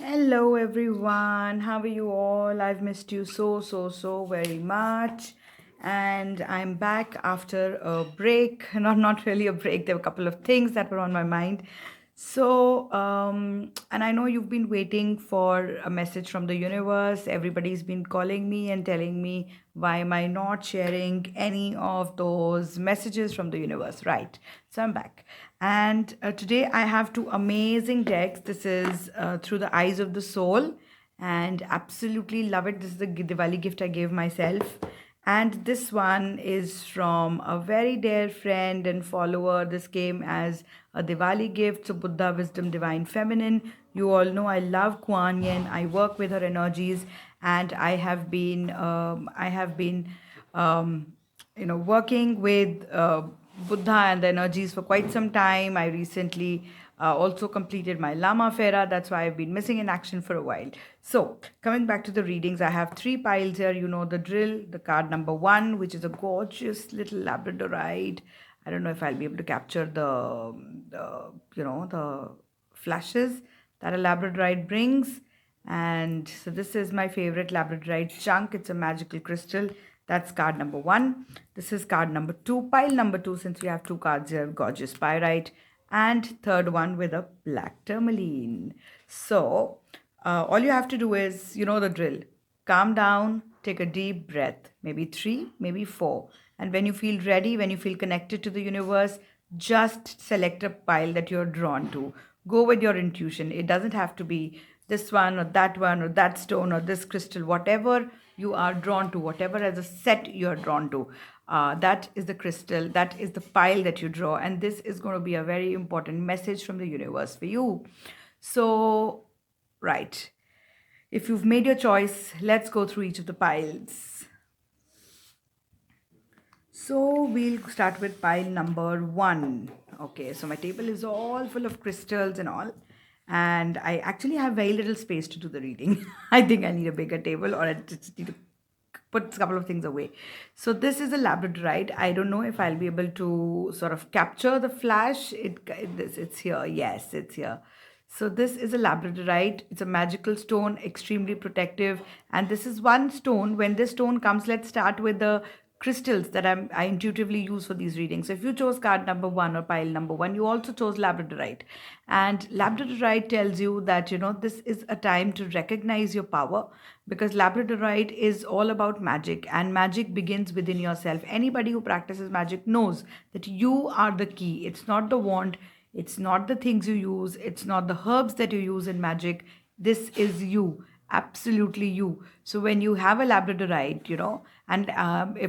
Hello everyone, how are you all? I've missed you so very much. And I'm back after a break. Not really a break. There were a couple of things that were on my mind. And I know you've been waiting for a message from the universe. Everybody's been calling me and telling me why am I not sharing any of those messages from the universe, right? So I'm back. And today I have two amazing decks. This is Through the Eyes of the Soul, and absolutely love it. This is the Diwali gift I gave myself. And this one is from a very dear friend and follower. This came as a Diwali gift. So, Buddha, Wisdom, Divine Feminine. You all know I love Kuan Yin. I work with her energies, and um, working with Buddha and the energies for quite some time. I recently also completed my Lama Fera. That's why I've been missing in action for a while. So, coming back to the readings, I have three piles here. You know the drill. The card number one, which is a gorgeous little Labradorite. I don't know if I'll be able to capture the flashes that a Labradorite brings. And so this is my favorite Labradorite chunk. It's a magical crystal. That's card number one. This is card number two. Pile number two, since we have two cards here, gorgeous pyrite. And third one with a black tourmaline. So all you have to do is, you know the drill. Calm down, take a deep breath, maybe three, maybe four. And when you feel ready, when you feel connected to the universe, just select a pile that you're drawn to. Go with your intuition. It doesn't have to be this one or that stone or this crystal, whatever you are drawn to, whatever as a set you're drawn to. That is the crystal, that is the pile that you draw, and this is going to be a very important message from the universe for you. So, right. If you've made your choice, let's go through each of the piles. So we'll start with pile number one. Okay, so my table is all full of crystals and all. And I actually have very little space to do the reading. I think I need a bigger table, or I just need to put a couple of things away. So this is a Labradorite. I don't know if I'll be able to sort of capture the flash. It's here. Yes, it's here. So this is a Labradorite. It's a magical stone, extremely protective. And this is one stone. When this stone comes, let's start with the crystals that I intuitively use for these readings. So if you chose card number one or pile number one, you also chose Labradorite. And Labradorite tells you that, this is a time to recognize your power, because Labradorite is all about magic, and magic begins within yourself. Anybody who practices magic knows that you are the key. It's not the wand, it's not the things you use, it's not the herbs that you use in magic. This is you, absolutely you. So when you have a Labradorite, and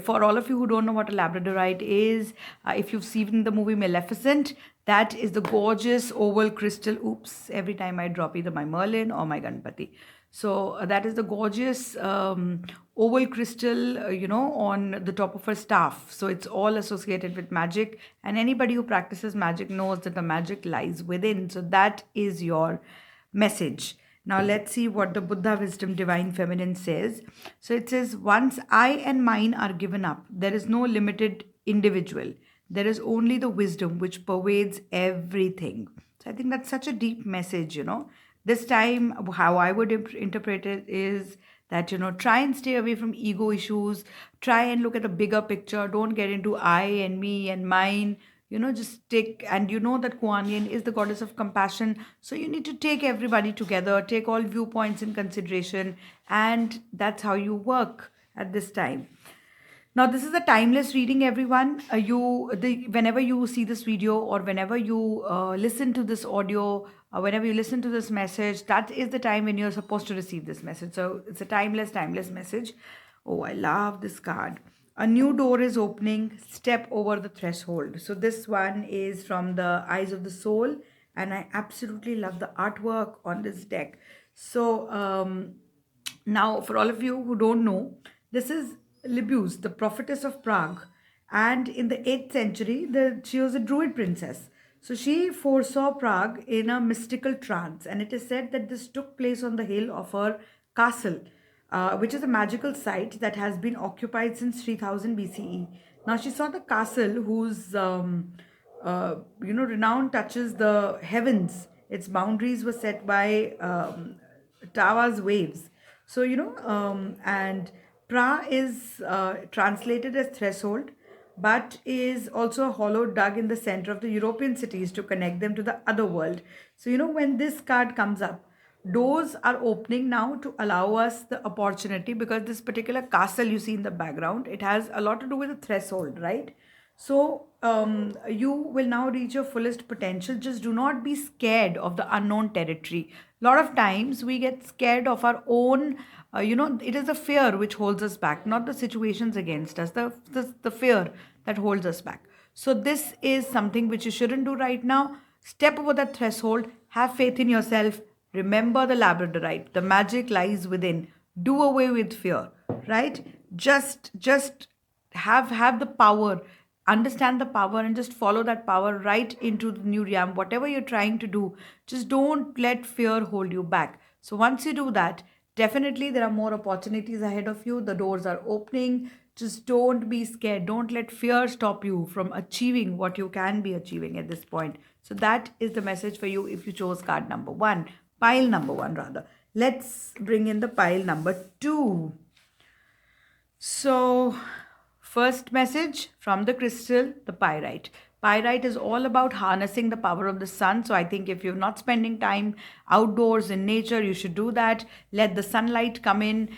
for all of you who don't know what a Labradorite is, if you've seen the movie Maleficent, that is the gorgeous oval crystal. Oops, every time I drop either my Merlin or my Ganpati. So that is the gorgeous oval crystal, on the top of her staff. So it's all associated with magic. And anybody who practices magic knows that the magic lies within. So that is your message. Now let's see what the Buddha Wisdom Divine Feminine says. So it says, once I and mine are given up, there is no limited individual. There is only the wisdom which pervades everything. So I think that's such a deep message. This time, how I would interpret it is that, try and stay away from ego issues. Try and look at the bigger picture. Don't get into I and me and mine. Just take, and you know that Kuan Yin is the goddess of compassion. So you need to take everybody together, take all viewpoints in consideration, and that's how you work at this time. Now, this is a timeless reading, everyone. Whenever you see this video, or whenever you listen to this audio, whenever you listen to this message, that is the time when you're supposed to receive this message. So it's a timeless message. Oh, I love this card. A new door is opening. Step over the threshold. So this one is from the Eyes of the Soul, and I absolutely love the artwork on this deck. So now, for all of you who don't know, this is Libuse, the prophetess of Prague. And in the 8th century, she was a Druid princess. So she foresaw Prague in a mystical trance. And it is said that this took place on the hill of her castle, which is a magical site that has been occupied since 3000 BCE. Now, she saw the castle whose renown touches the heavens. Its boundaries were set by Tawa's waves. So, and pra is translated as threshold, but is also a hollow dug in the center of the European cities to connect them to the other world. So, when this card comes up, doors are opening now to allow us the opportunity, because this particular castle you see in the background, it has a lot to do with the threshold, right? So you will now reach your fullest potential. Just do not be scared of the unknown territory. A lot of times we get scared of our own, it is the fear which holds us back, not the situations against us, the fear that holds us back. So this is something which you shouldn't do right now. Step over that threshold, have faith in yourself, remember the Labradorite, the magic lies within. Do away with fear, right? Just have the power, understand the power, and just follow that power right into the new realm. Whatever you're trying to do, just don't let fear hold you back. So once you do that, definitely there are more opportunities ahead of you. The doors are opening. Just don't be scared. Don't let fear stop you from achieving what you can be achieving at this point. So that is the message for you if you chose card number 1, pile number 1 rather. Let's bring in the pile number 2. So, first message from the crystal, the pyrite. Pyrite is all about harnessing the power of the sun. So, I think if you're not spending time outdoors in nature, you should do that. Let the sunlight come in.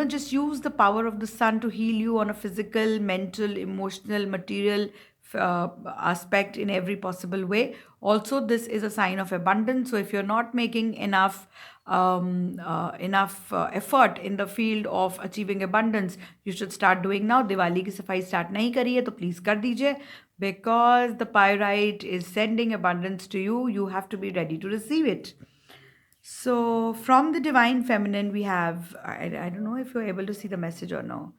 Just use the power of the sun to heal you on a physical, mental, emotional, material aspect in every possible way. Also, this is a sign of abundance. So, if you're not making enough effort in the field of achieving abundance, you should start doing now. Diwali की सफाई start नहीं करी है तो please कर दीजिए, because the pyrite is sending abundance to you. You have to be ready to receive it. So, from the divine feminine, we have, I don't know if you're able to see the message or no.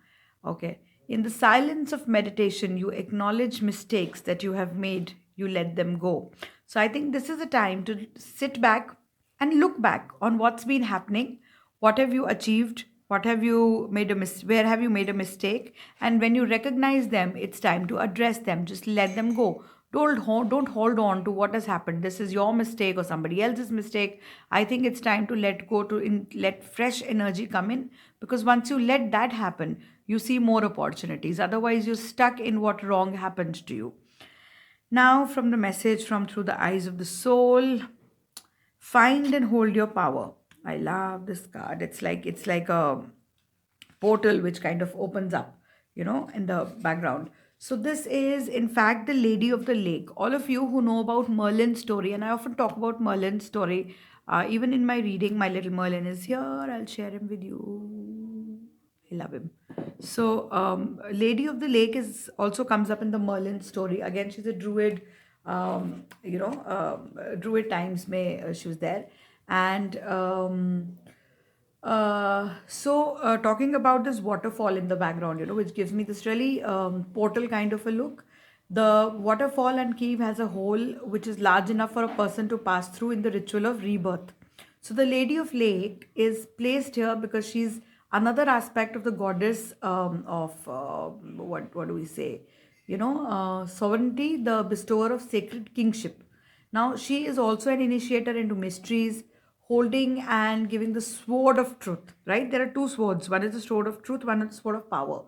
Okay. In the silence of meditation, you acknowledge mistakes that you have made, you let them go. So, I think this is a time to sit back and look back on what's been happening. What have you achieved? What have you made where have you made a mistake? And when you recognize them, it's time to address them. Just let them go. Don't hold on to what has happened. This is your mistake or somebody else's mistake. I think it's time to let go, let fresh energy come in, because once you let that happen, you see more opportunities. Otherwise, you're stuck in what wrong happened to you. Now, from the message from Through the Eyes of the Soul, find and hold your power. I love this card. It's like a portal which kind of opens up, in the background. So this is in fact the Lady of the Lake. All of you who know about Merlin's story, and I often talk about Merlin's story, even in my reading, my little Merlin is here. I'll share him with you. I love him. So, Lady of the Lake is also comes up in the Merlin story. Again, she's a druid. Druid times may she was there, and talking about this waterfall in the background, which gives me this really portal kind of a look. The waterfall and cave has a hole which is large enough for a person to pass through in the ritual of rebirth. So the Lady of Lake is placed here because she's another aspect of the goddess of what do we say? Sovereignty, the bestower of sacred kingship. Now she is also an initiator into mysteries, holding and giving the sword of truth. Right? There are two swords. One is the sword of truth. One is the sword of power.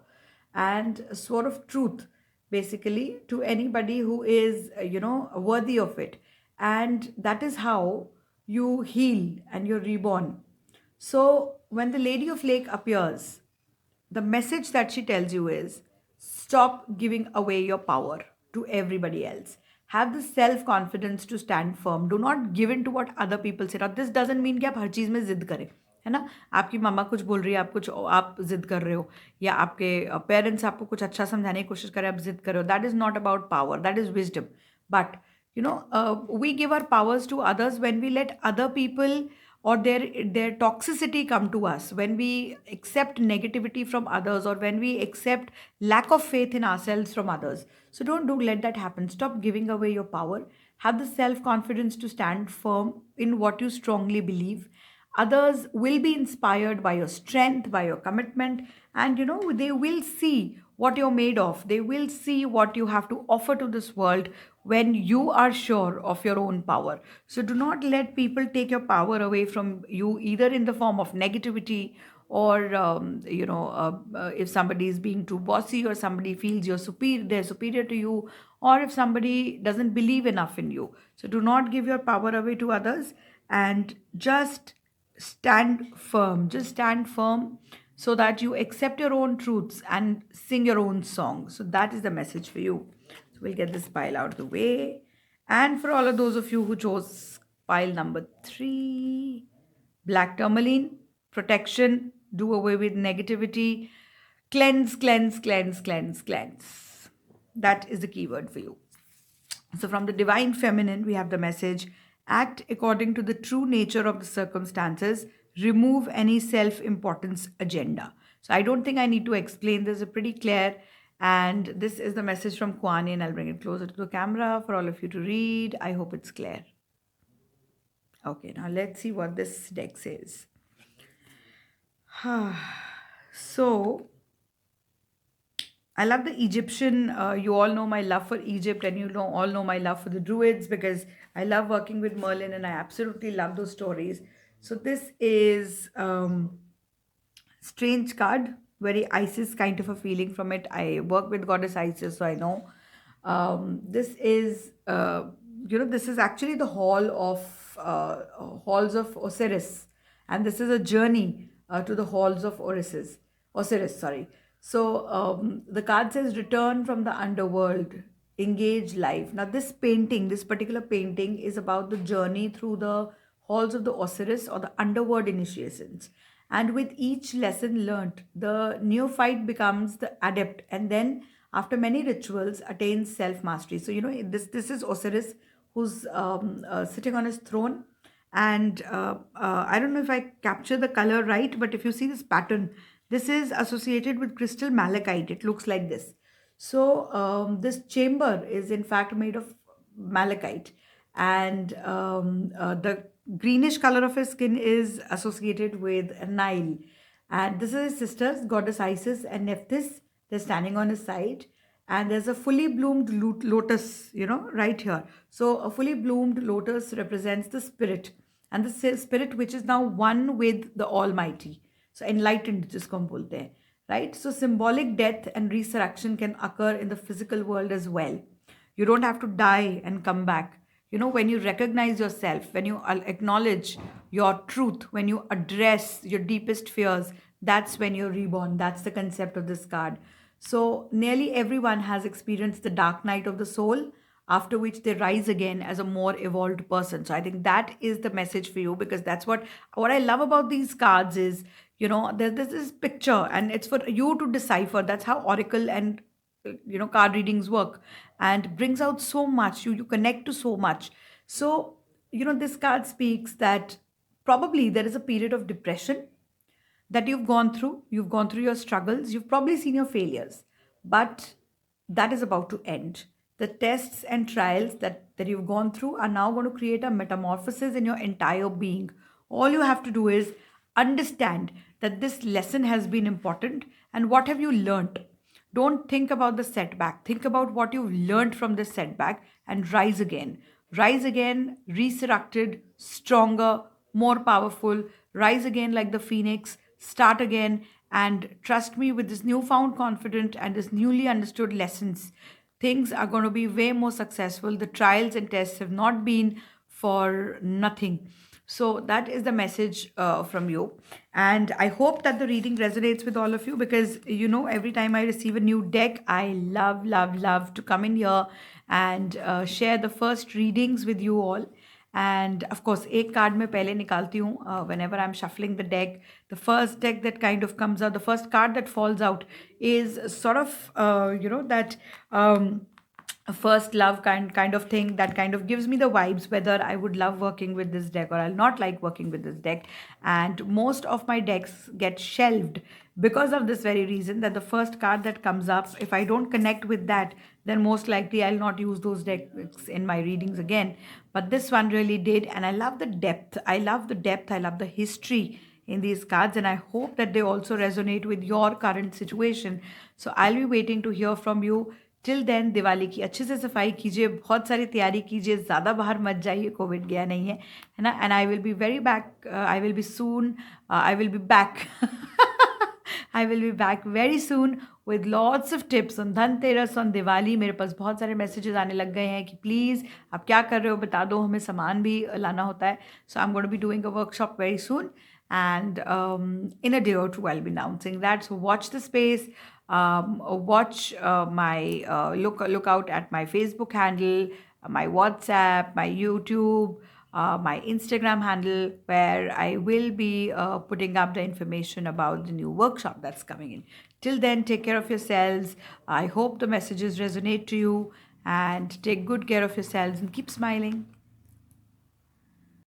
And sword of truth, basically, to anybody who is worthy of it, and that is how you heal and you're reborn. So when the Lady of Lake appears, the message that she tells you is stop giving away your power to everybody else. Have the self confidence to stand firm. Do not give in to what other people say. Now, this doesn't mean कि आप हर चीज़ में जिद करें, है ना? आपकी मम्मा कुछ बोल रही है, आप जिद कर रहे हो, या आपके पेरेंट्स आपको कुछ अच्छा समझाने की कोशिश कर रहे हैं, आप जिद कर रहे हो. That is not about power. That is wisdom. But we give our powers to others when we let other people or their toxicity come to us, when we accept negativity from others, or when we accept lack of faith in ourselves from others. So don't let that happen. Stop giving away your power. Have the self confidence to stand firm in what you strongly believe. Others will be inspired by your strength, by your commitment, and they will see what you're made of. They will see what you have to offer to this world when you are sure of your own power. So do not let people take your power away from you, either in the form of negativity, or if somebody is being too bossy, or somebody feels they're superior to you, or if somebody doesn't believe enough in you. So do not give your power away to others, and just stand firm, so that you accept your own truths and sing your own song. So that is the message for you. So we'll get this pile out of the way. And for all of those of you who chose pile number 3, black tourmaline, protection, do away with negativity, cleanse, cleanse, cleanse, cleanse, cleanse. That is the keyword for you. So, from the divine feminine, we have the message: act according to the true nature of the circumstances, remove any self importance agenda. So, I don't think I need to explain this, it's pretty clear. And this is the message from Kuan Yin. I'll bring it closer to the camera for all of you to read. I hope it's clear. Okay, now let's see what this deck says. So, I love the Egyptian. You all know my love for Egypt, and all know my love for the Druids, because I love working with Merlin, and I absolutely love those stories. So this is strange card, very Isis kind of a feeling from it. I work with goddess Isis, so I know. This is this is actually the halls of Osiris, and this is a journey to the halls of Osiris, sorry. So the card says, return from the underworld, engage life. Now this particular painting is about the journey through the halls of the Osiris, or the underworld initiations. And with each lesson learnt, the neophyte becomes the adept, and then after many rituals attains self mastery. So this is Osiris, who's sitting on his throne. And I don't know if I capture the color right, but if you see this pattern, this is associated with crystal malachite. It looks like this. So this chamber is in fact made of malachite, and the greenish color of his skin is associated with Nile. And this is his sisters, goddess Isis and Nephthys. They're standing on his side, and there's a fully bloomed lotus, right here. So a fully bloomed lotus represents the spirit, and the spirit which is now one with the Almighty. So enlightened, jisko hum bolte hain, right? So symbolic death and resurrection can occur in the physical world as well. You don't have to die and come back. When you recognize yourself, when you acknowledge your truth, when you address your deepest fears, that's when you're reborn. That's the concept of this card. So nearly everyone has experienced the dark night of the soul, after which they rise again as a more evolved person. So I think that is the message for you, because that's what I love about these cards is, there's this picture, and it's for you to decipher. That's how oracle and card readings work, and brings out so much. You connect to so much. So this card speaks that probably there is a period of depression that you've gone through your struggles, you've probably seen your failures, but that is about to end. The tests and trials that you've gone through are now going to create a metamorphosis in your entire being. All you have to do is understand that this lesson has been important, and what have you learnt. Don't think about the setback. Think about what you've learned from this setback, and rise again. Rise again, resurrected, stronger, more powerful. Rise again like the phoenix. Start again, and trust me, with this newfound confidence and this newly understood lessons, things are going to be way more successful. The trials and tests have not been for nothing. So that is the message from you. And I hope that the reading resonates with all of you, because, every time I receive a new deck, I love, love, love to come in here and share the first readings with you all. And of course, एक card मैं पहले निकालती हूँ whenever I'm shuffling the deck. The first deck that kind of comes out, the first card that falls out is sort of, that a first love kind of thing, that kind of gives me the vibes whether I would love working with this deck or I'll not like working with this deck. And most of my decks get shelved because of this very reason, that the first card that comes up, if I don't connect with that, then most likely I'll not use those decks in my readings again. But this one really did, and I love the depth. I love the history in these cards, and I hope that they also resonate with your current situation. So I'll be waiting to hear from you. Till then Diwali की अच्छे से सफाई कीजिए, बहुत सारी तैयारी कीजिए, ज़्यादा बाहर मत जाइए, कोविड गया नहीं है ना। And I will be very back, I will be soon, I will be back I will be back very soon with lots of tips on Dhanteras, on Diwali. मेरे पास बहुत सारे मैसेजेस आने लग गए हैं कि प्लीज़ आप क्या कर रहे हो बता दो, हमें सामान भी लाना होता है। So I am going to be doing a workshop very soon, and in a day or two I'll be announcing that. So watch the space, watch my look out at my Facebook handle, my WhatsApp, my YouTube, my Instagram handle, where I will be putting up the information about the new workshop that's coming in. Till then, take care of yourselves. I hope the messages resonate to you, and take good care of yourselves and keep smiling.